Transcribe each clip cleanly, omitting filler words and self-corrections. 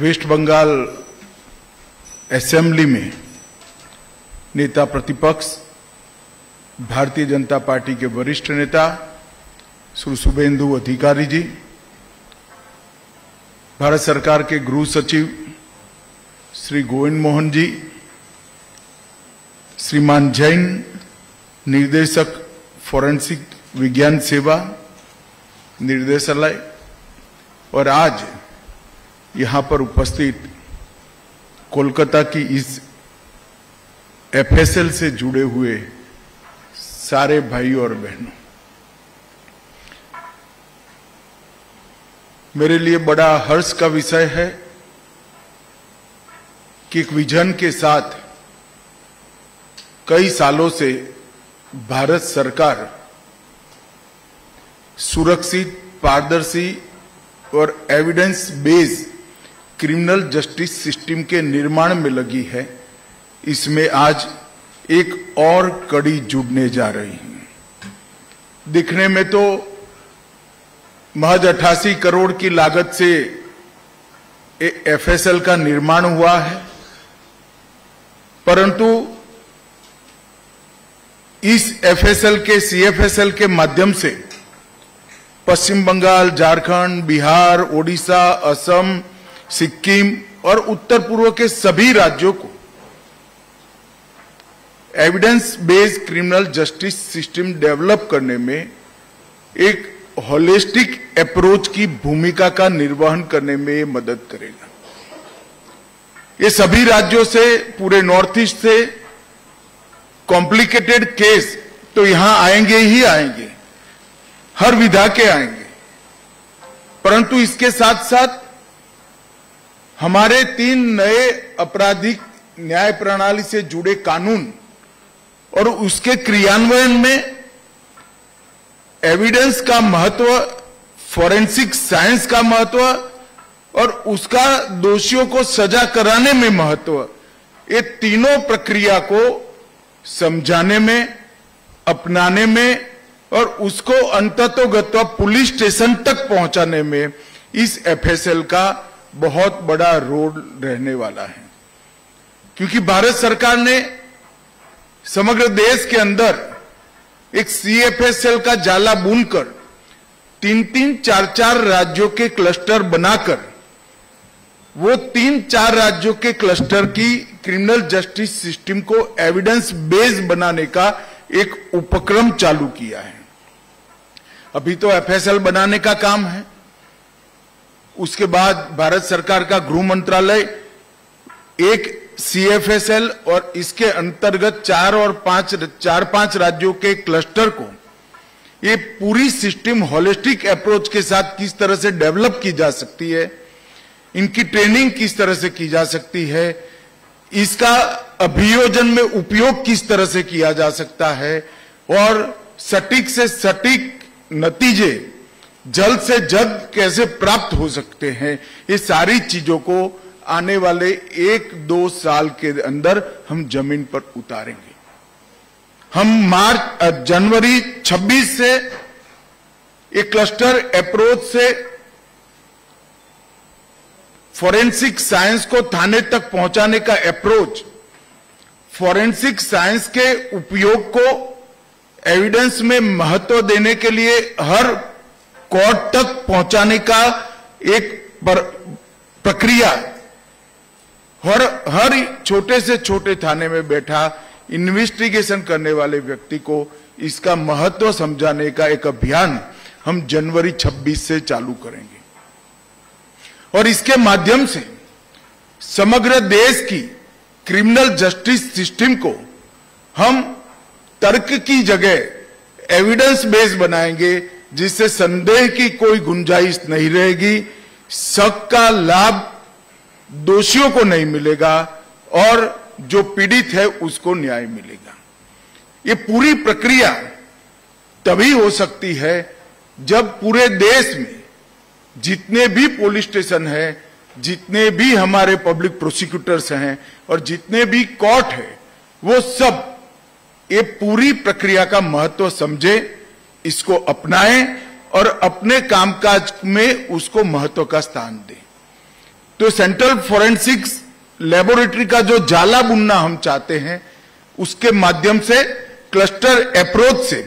Waste Bengal assembly में नेता प्रतिपक्ष भारतीय जनता पार्टी के वरिष्ठ नेता श्री शुभेंदु अधिकारी जी, भारत सरकार के गृह सचिव श्री गोविंद मोहन जी, श्रीमान जैन निर्देशक फोरेंसिक विज्ञान सेवा निर्देशालय और आज यहां पर उपस्थित कोलकाता की इस एफएसएल से जुड़े हुए सारे भाई और बहनों, मेरे लिए बड़ा हर्ष का विषय है कि एक विजन के साथ कई सालों से भारत सरकार सुरक्षित, पारदर्शी और evidence based criminal justice system के निर्माण में लगी है। इसमें आज एक और कड़ी जुड़ने जा रही है। दिखने में तो महज 88 करोड़ की लागत से एफएसएल का निर्माण हुआ है, परंतु इस एफएसएल के सीएफएसएल के माध्यम से पश्चिम बंगाल, झारखंड, बिहार, ओडिशा, असम, सिक्किम और उत्तर पूर्व के सभी राज्यों को evidence based criminal justice system develop करने में एक होलिस्टिक अप्रोच की भूमिका का निर्वहन करने में मदद करेगा। ये सभी राज्यों से, पूरे नॉर्थ ईस्ट से कॉम्प्लिकेटेड केस तो यहां आएंगे ही आएंगे, हर विधा के आएंगे, परंतु इसके साथ साथ हमारे 3 नए आपराधिक न्याय प्रणाली से जुड़े कानून और उसके क्रियान्वयन में एविडेंस का महत्व, फोरेंसिक साइंस का महत्व और उसका दोषियों को सजा कराने में महत्व, ये तीनों प्रक्रिया को समझाने में, अपनाने में और उसको अंततोगत्वा पुलिस स्टेशन तक पहुंचाने में इस एफएसएल का बहुत बड़ा रोल रहने वाला है। क्योंकि भारत सरकार ने समग्र देश के अंदर एक सीएफएसएल का जाला बुनकर 3-3, 4-4 राज्यों के क्लस्टर बनाकर वो 3-4 राज्यों के क्लस्टर की क्रिमिनल जस्टिस सिस्टम को एविडेंस बेस्ड बनाने का एक उपक्रम चालू किया है। अभी तो एफएसएल बनाने का काम है, उसके बाद भारत सरकार का गृह मंत्रालय एक सीएफएसएल और इसके अंतर्गत 4-5 राज्यों के क्लस्टर को ये पूरी सिस्टम होलिस्टिक अप्रोच के साथ किस तरह से डेवलप की जा सकती है, इनकी ट्रेनिंग किस तरह से की जा सकती है, इसका अभियोजन में उपयोग किस तरह से किया जा सकता है और सटीक से सटीक नतीजे जल्द से जल्द कैसे प्राप्त हो सकते हैं, ये सारी चीजों को आने वाले 1-2 साल के अंदर हम जमीन पर उतारेंगे। हम जनवरी 26 से एक क्लस्टर अप्रोच से फोरेंसिक साइंस को थाने तक पहुंचाने का अप्रोच, फोरेंसिक साइंस के उपयोग को एविडेंस में महत्व देने के लिए हर कोर्ट तक पहुंचाने का एक प्रक्रिया, हर छोटे से छोटे थाने में बैठा इन्वेस्टिगेशन करने वाले व्यक्ति को इसका महत्व समझाने का एक अभियान हम जनवरी 26 से चालू करेंगे और इसके माध्यम से समग्र देश की क्रिमिनल जस्टिस सिस्टम को हम तर्क की जगह एविडेंस बेस्ड बनाएंगे, जिससे संदेह की कोई गुंजाइश नहीं रहेगी, शक का लाभ दोषियों को नहीं मिलेगा और जो पीड़ित है उसको न्याय मिलेगा। ये पूरी प्रक्रिया तभी हो सकती है जब पूरे देश में जितने भी पुलिस स्टेशन है, जितने भी हमारे पब्लिक प्रोसिक्यूटर्स हैं और जितने भी कोर्ट है, वो सब ये पूरी प्रक्रिया का महत्व समझे, इसको अपनाएं और अपने कामकाज में उसको महत्व का स्थान दें। तो सेंट्रल फॉरेंसिक्स लेबोरेटरी का जो जाला बुनना हम चाहते हैं, उसके माध्यम से क्लस्टर अप्रोच से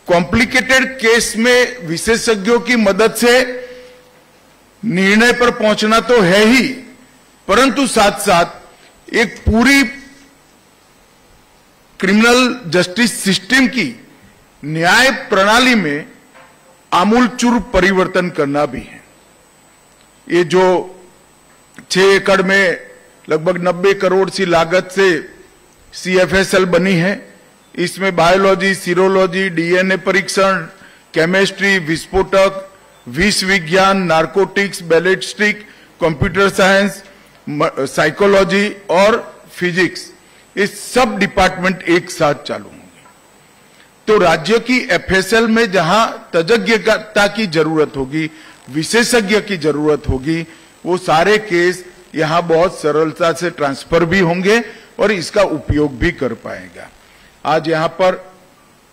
कॉम्प्लिकेटेड केस में विशेषज्ञों की मदद से निर्णय पर पहुंचना तो है ही, परंतु साथ साथ एक पूरी क्रिमिनल जस्टिस सिस्टम की न्याय प्रणाली में आमूलचूल परिवर्तन करना भी है। ये जो 6 एकड़ में लगभग 90 करोड़ सी लागत से CFSL बनी है, इसमें बायोलॉजी, सीरोलॉजी, DNA परीक्षण, केमिस्ट्री, विस्फोटक, विष विज्ञान, narcotics, ballistic, computer science, psychology और फिजिक्स, ये सब डिपार्टमेंट एक साथ चालू होंगे। तो राज्य की FSL में जहां तज्ञता की जरूरत होगी, विशेषज्ञ की जरूरत होगी, वो सारे केस यहां बहुत सरलता से ट्रांसफर भी होंगे और इसका उपयोग भी कर पाएगा। आज यहां पर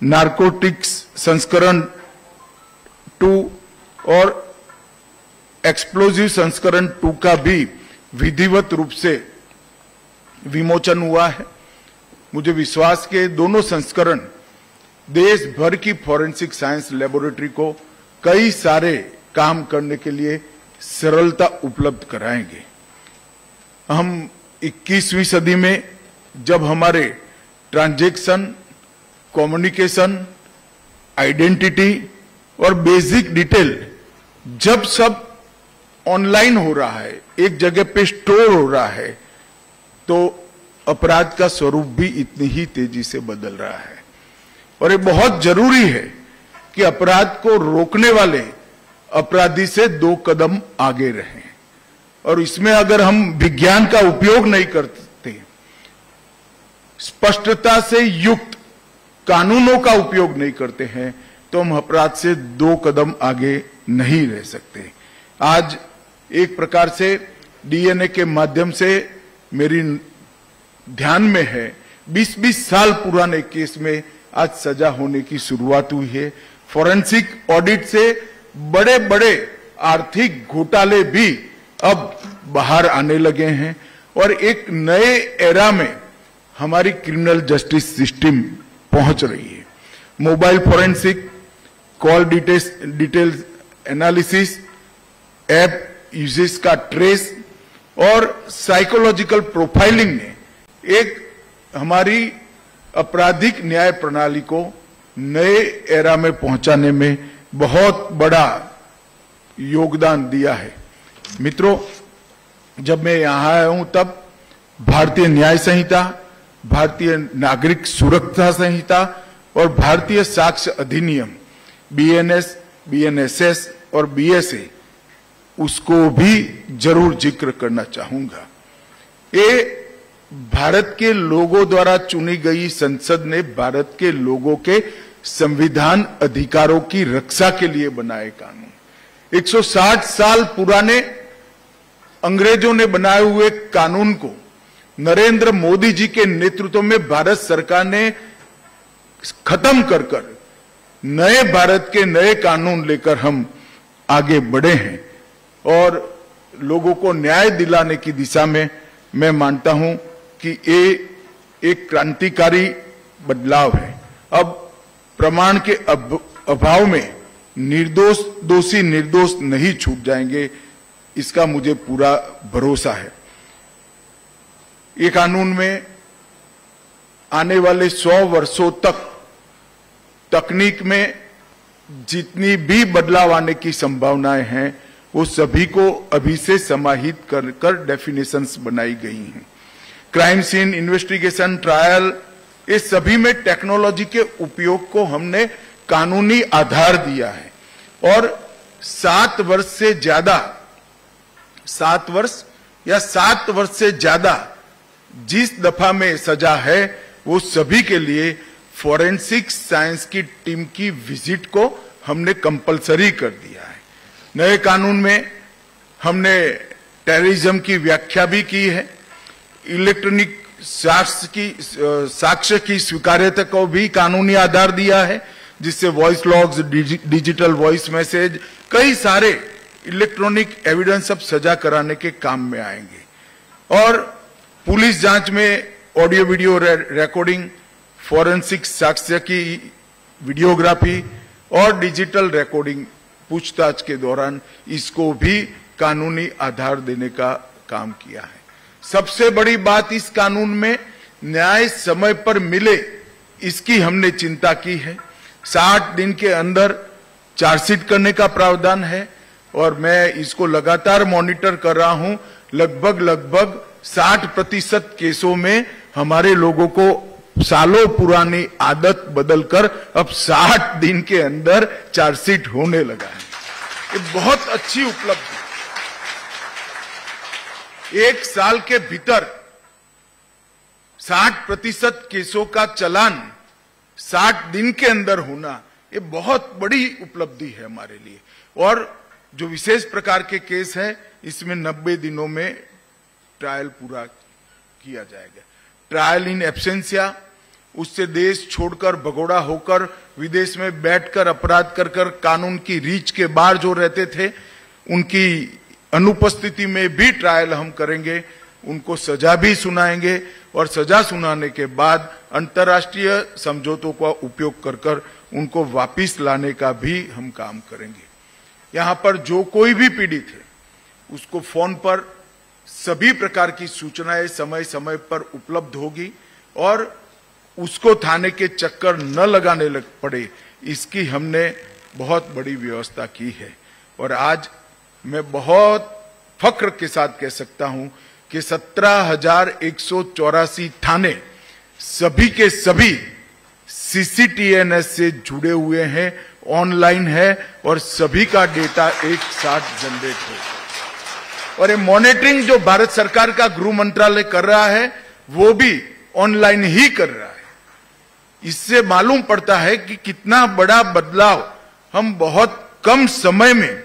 नारकोटिक्स संस्करण 2 और एक्सप्लोजिव संस्करण 2 का भी विधिवत रूप से विमोचन हुआ है। मुझे विश्वास के दोनों संस्करण देश भर की फॉरेंसिक साइंस लेबोरेटरी को कई सारे काम करने के लिए सरलता उपलब्ध कराएंगे। हम 21वीं सदी में जब हमारे ट्रांजैक्शन, कम्युनिकेशन, आइडेंटिटी और बेसिक डिटेल जब सब ऑनलाइन हो रहा है, एक जगह पे स्टोर हो रहा है, तो अपराध का स्वरूप भी इतनी ही तेजी से बदल रहा है। और ये बहुत जरूरी है कि अपराध को रोकने वाले अपराधी से 2 कदम आगे रहें। और इसमें अगर हम विज्ञान का उपयोग नहीं करते, स्पष्टता से युक्त कानूनों का उपयोग नहीं करते हैं, तो हम अपराध से 2 कदम आगे नहीं रह सकते। आज एक प्रकार से DNA के माध्यम से मेरी ध्यान में है 20-20 साल पुराने केस में आज सजा होने की शुरुआत हुई है। फॉरेंसिक ऑडिट से बड़े बड़े आर्थिक घोटाले भी अब बाहर आने लगे हैं और एक नए एरा में हमारी क्रिमिनल जस्टिस सिस्टम पहुंच रही है। Mobile forensic, call details analysis, app uses का ट्रेस और साइकोलॉजिकल प्रोफाइलिंग ने एक हमारी आपराधिक न्याय प्रणाली को नए एरा में पहुंचाने में बहुत बड़ा योगदान दिया है। मित्रों, जब मैं यहां आया हूं तब भारतीय न्याय संहिता, भारतीय नागरिक सुरक्षा संहिता और भारतीय साक्ष्य अधिनियम BNS, BNSS और BSA उसको भी जरूर जिक्र करना चाहूंगा। ये भारत के लोगों द्वारा चुनी गई संसद ने भारत के लोगों के संविधान अधिकारों की रक्षा के लिए बनाए कानून। 160 साल पुराने अंग्रेजों ने बनाए हुए कानून को नरेंद्र मोदी जी के नेतृत्व में भारत सरकार ने खत्म कर नए भारत के नए कानून लेकर हम आगे बढ़े हैं और लोगों को न्याय दिलाने की दिशा में मैं मानता हूं कि ये एक क्रांतिकारी बदलाव है। अब प्रमाण के अभाव में निर्दोष दोषी निर्दोष नहीं छूट जाएंगे, इसका मुझे पूरा भरोसा है। ये कानून में आने वाले 100 वर्षों तक तकनीक में जितनी भी बदलाव आने की संभावनाएं हैं वो सभी को अभी से समाहित कर डेफिनेशंस बनाई गई हैं। क्राइम सीन इन्वेस्टिगेशन, ट्रायल, इस सभी में टेक्नोलॉजी के उपयोग को हमने कानूनी आधार दिया है और 7 वर्ष से ज्यादा 7 वर्ष या 7 वर्ष से ज्यादा जिस दफा में सजा है वो सभी के लिए फॉरेंसिक साइंस की टीम की विजिट को हमने कंपलसरी कर दिया है। नए कानून में हमने टेररिज्म की व्याख्या भी की है। इलेक्ट्रॉनिक साक्ष्य की स्वीकार्यता को भी कानूनी आधार दिया है, जिससे voice logs, digital voice message, कई सारे इलेक्ट्रॉनिक एविडेंस अब सजा कराने के काम में आएंगे। और पुलिस जांच में ऑडियो वीडियो रिकॉर्डिंग, फॉरेंसिक साक्ष्य की वीडियोग्राफी और डिजिटल रिकॉर्डिंग पूछताछ के दौरान इसको भी कानूनी आधार देने का काम किया है। सबसे बड़ी बात इस कानून में न्याय समय पर मिले, इसकी हमने चिंता की है। 60 दिन के अंदर चार्जशीट करने का प्रावधान है और मैं इसको लगातार मॉनिटर कर रहा हूं। लगभग 60% केसों में हमारे लोगों को सालों पुरानी आदत बदलकर अब 60 दिन के अंदर चार्जशीट होने लगा है। ये बहुत अच्छी उपलब्धि। एक साल के भीतर 60% केसों का चालान 60 दिन के अंदर होना, ये बहुत बड़ी उपलब्धि है हमारे लिए। और जो विशेष प्रकार के केस है, इसमें 90 दिनों में ट्रायल पूरा किया जाएगा। ट्रायल इन एब्सेंसिया, उससे देश छोड़कर भगोड़ा होकर विदेश में बैठकर अपराध कर कानून की रीच के बाहर जो रहते थे, उनकी अनुपस्थिति में भी ट्रायल हम करेंगे, उनको सजा भी सुनाएंगे और सजा सुनाने के बाद अंतर्राष्ट्रीय समझौतों का उपयोग कर उनको वापस लाने का भी हम काम करेंगे। यहाँ पर जो कोई भी पीड़ित है, उसको फोन पर सभी प्रकार की सूचनाएं समय समय पर उपलब्ध होगी और उसको थाने के चक्कर न लगाने लग पड़े, इसकी हमने बहुत बड़ी व्यवस्था की है। और आज मैं बहुत फख्र के साथ कह सकता हूं कि 17,184 थाने सभी के सभी CCTNS से जुड़े हुए हैं, ऑनलाइन है और सभी का डेटा एक साथ जनरेट हो। और ये मॉनिटरिंग जो भारत सरकार का गृह मंत्रालय कर रहा है, वो भी ऑनलाइन ही कर रहा है। इससे मालूम पड़ता है कि कितना बड़ा बदलाव हम बहुत कम समय में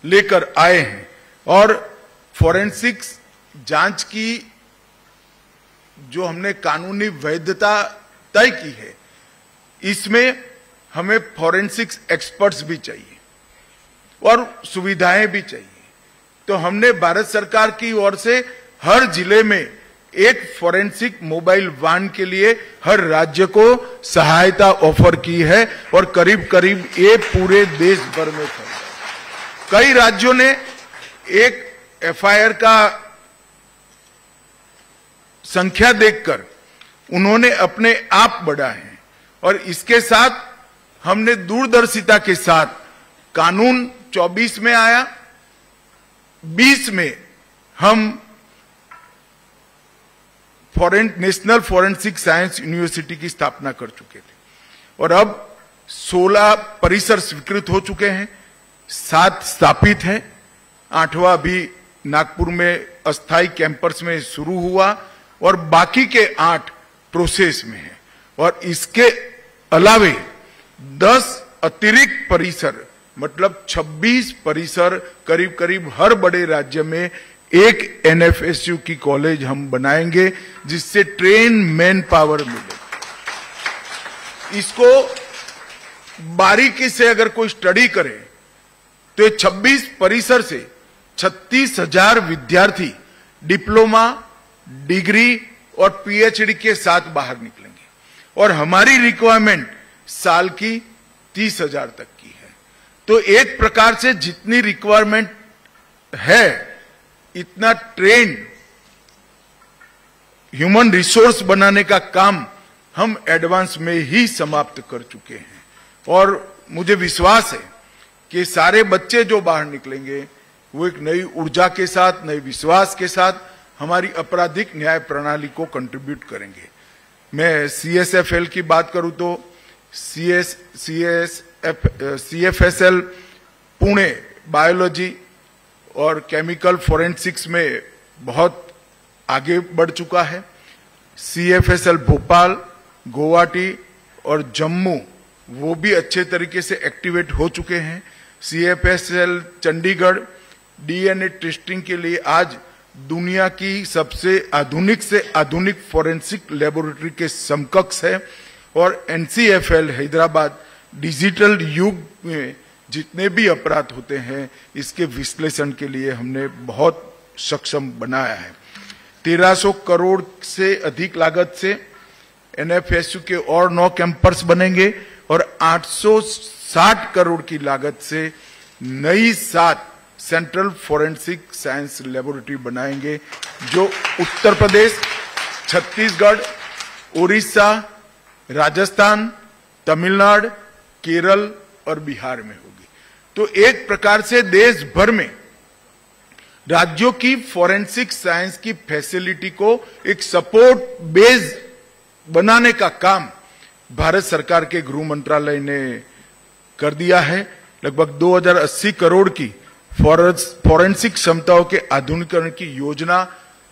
लेकर आए हैं। और फॉरेंसिक्स जांच की जो हमने कानूनी वैधता तय की है, इसमें हमें फॉरेंसिक्स एक्सपर्ट्स भी चाहिए और सुविधाएं भी चाहिए। तो हमने भारत सरकार की ओर से हर जिले में एक फॉरेंसिक मोबाइल वाहन के लिए हर राज्य को सहायता ऑफर की है और करीब करीब ये पूरे देश भर में चल रहा है। कई राज्यों ने एक FIR का संख्या देखकर उन्होंने अपने आप बढ़ाए हैं और इसके साथ हमने दूरदर्शिता के साथ कानून 24 में आया, 20 में हम नेशनल फॉरेंसिक साइंस यूनिवर्सिटी की स्थापना कर चुके थे और अब 16 परिसर स्वीकृत हो चुके हैं, 7 स्थापित हैं, 8वां भी नागपुर में अस्थायी कैंपस में शुरू हुआ और बाकी के 8 प्रोसेस में हैं। और इसके अलावे 10 अतिरिक्त परिसर, मतलब 26 परिसर करीब करीब हर बड़े राज्य में एक NFSU की कॉलेज हम बनाएंगे, जिससे ट्रेन मैन पावर मिले। इसको बारीकी से अगर कोई स्टडी करे तो 26 परिसर से 36,000 विद्यार्थी डिप्लोमा, डिग्री और PhD के साथ बाहर निकलेंगे और हमारी रिक्वायरमेंट साल की 30,000 तक की है। तो एक प्रकार से जितनी रिक्वायरमेंट है, इतना ट्रेन ह्यूमन रिसोर्स बनाने का काम हम एडवांस में ही समाप्त कर चुके हैं। और मुझे विश्वास है कि सारे बच्चे जो बाहर निकलेंगे वो एक नई ऊर्जा के साथ, नए विश्वास के साथ हमारी आपराधिक न्याय प्रणाली को कंट्रीब्यूट करेंगे। मैं CSFL की बात करूं तो CFSL पुणे बायोलॉजी और केमिकल फोरेंसिक्स में बहुत आगे बढ़ चुका है। CFSL भोपाल, गुवाहाटी और जम्मू वो भी अच्छे तरीके से एक्टिवेट हो चुके हैं। CFSL चंडीगढ़ DNA टेस्टिंग के लिए आज दुनिया की सबसे आधुनिक से आधुनिक फोरेंसिक लेबोरेटरी के समकक्ष है और NCFL हैदराबाद डिजिटल युग में जितने भी अपराध होते हैं इसके विश्लेषण के लिए हमने बहुत सक्षम बनाया है। 1300 करोड़ से अधिक लागत से एनएफएसयू के और 9 कैंपस बनेंगे और 860 करोड़ की लागत से नई 7 सेंट्रल फोरेंसिक साइंस लेबोरेटरी बनाएंगे, जो उत्तर प्रदेश, छत्तीसगढ़, उड़ीसा, राजस्थान, तमिलनाडु, केरल और बिहार में होगी। तो एक प्रकार से देश भर में राज्यों की फोरेंसिक साइंस की फैसिलिटी को एक सपोर्ट बेस बनाने का काम भारत सरकार के गृह मंत्रालय ने कर दिया है। लगभग 2080 करोड़ की फोरेंसिक क्षमताओं के आधुनिकीकरण की योजना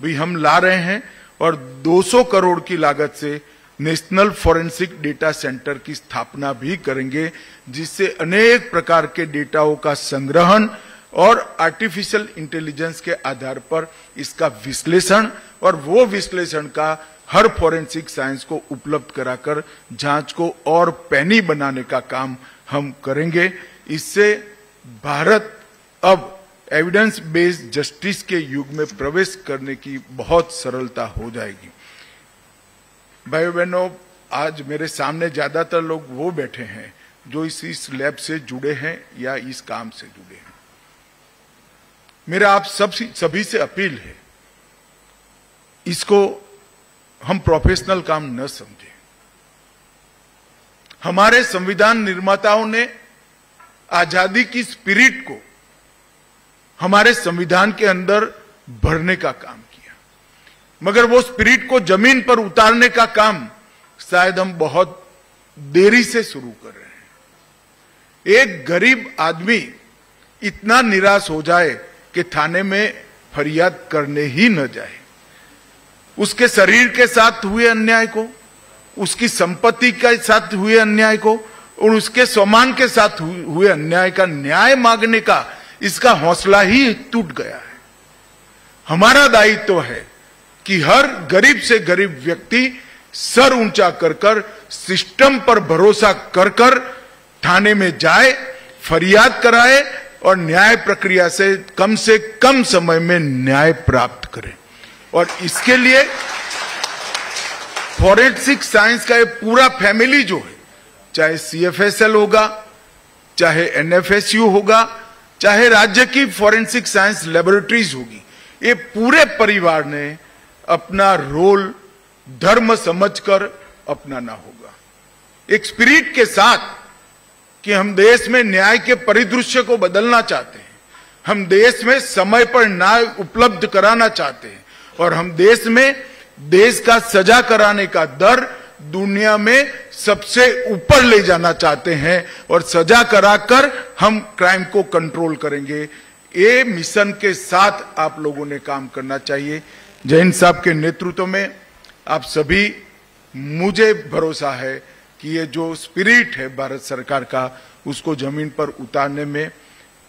भी हम ला रहे हैं और 200 करोड़ की लागत से नेशनल फोरेंसिक डेटा सेंटर की स्थापना भी करेंगे, जिससे अनेक प्रकार के डेटाओं का संग्रहण और आर्टिफिशियल इंटेलिजेंस के आधार पर इसका विश्लेषण और वो विश्लेषण का हर फोरेंसिक साइंस को उपलब्ध कराकर जांच को और पैनी बनाने का काम हम करेंगे। इससे भारत अब एविडेंस बेस्ड जस्टिस के युग में प्रवेश करने की बहुत सरलता हो जाएगी। भाइयों बहनों, आज मेरे सामने ज्यादातर लोग वो बैठे हैं जो इस लैब से जुड़े हैं या इस काम से जुड़े हैं। मेरा आप सभी से अपील है, इसको हम प्रोफेशनल काम न समझें। हमारे संविधान निर्माताओं ने आजादी की स्पिरिट को हमारे संविधान के अंदर भरने का काम किया, मगर वो स्पिरिट को जमीन पर उतारने का काम शायद हम बहुत देरी से शुरू कर रहे हैं। एक गरीब आदमी इतना निराश हो जाए कि थाने में फरियाद करने ही न जाए। उसके शरीर के साथ हुए अन्याय को, उसकी संपत्ति के साथ हुए अन्याय को और उसके सम्मान के साथ हुए अन्याय का न्याय मांगने का इसका हौसला ही टूट गया है। हमारा दायित्व है कि हर गरीब से गरीब व्यक्ति सर ऊंचा कर कर सिस्टम पर भरोसा कर कर थाने में जाए, फरियाद कराए और न्याय प्रक्रिया से कम समय में न्याय प्राप्त करे। और इसके लिए फोरेंसिक साइंस का ये पूरा फैमिली जो है, चाहे सीएफएसएल होगा, चाहे एनएफएसयू होगा, चाहे राज्य की फोरेंसिक साइंस लेबोरेटरीज होगी, ये पूरे परिवार ने अपना रोल धर्म समझकर अपनाना होगा, एक स्पिरिट के साथ कि हम देश में न्याय के परिदृश्य को बदलना चाहते हैं, हम देश में समय पर न्याय उपलब्ध कराना चाहते हैं और हम देश में देश का सजा कराने का दर दुनिया में सबसे ऊपर ले जाना चाहते हैं और सजा कराकर हम क्राइम को कंट्रोल करेंगे। ये मिशन के साथ आप लोगों ने काम करना चाहिए। जैन साहब के नेतृत्व में आप सभी, मुझे भरोसा है कि ये जो स्पिरिट है भारत सरकार का, उसको जमीन पर उतारने में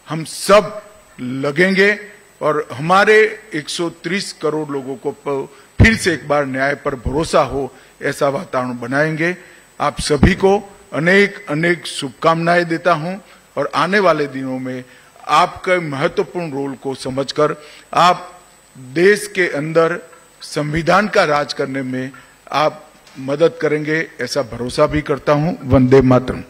हम सब लगेंगे और हमारे 130 करोड़ लोगों को फिर से एक बार न्याय पर भरोसा हो ऐसा वातावरण बनाएंगे। आप सभी को अनेक अनेक शुभकामनाएं देता हूं और आने वाले दिनों में आपके महत्वपूर्ण रोल को समझकर आप देश के अंदर संविधान का राज करने में आप मदद करेंगे, ऐसा भरोसा भी करता हूं। वंदे मातरम।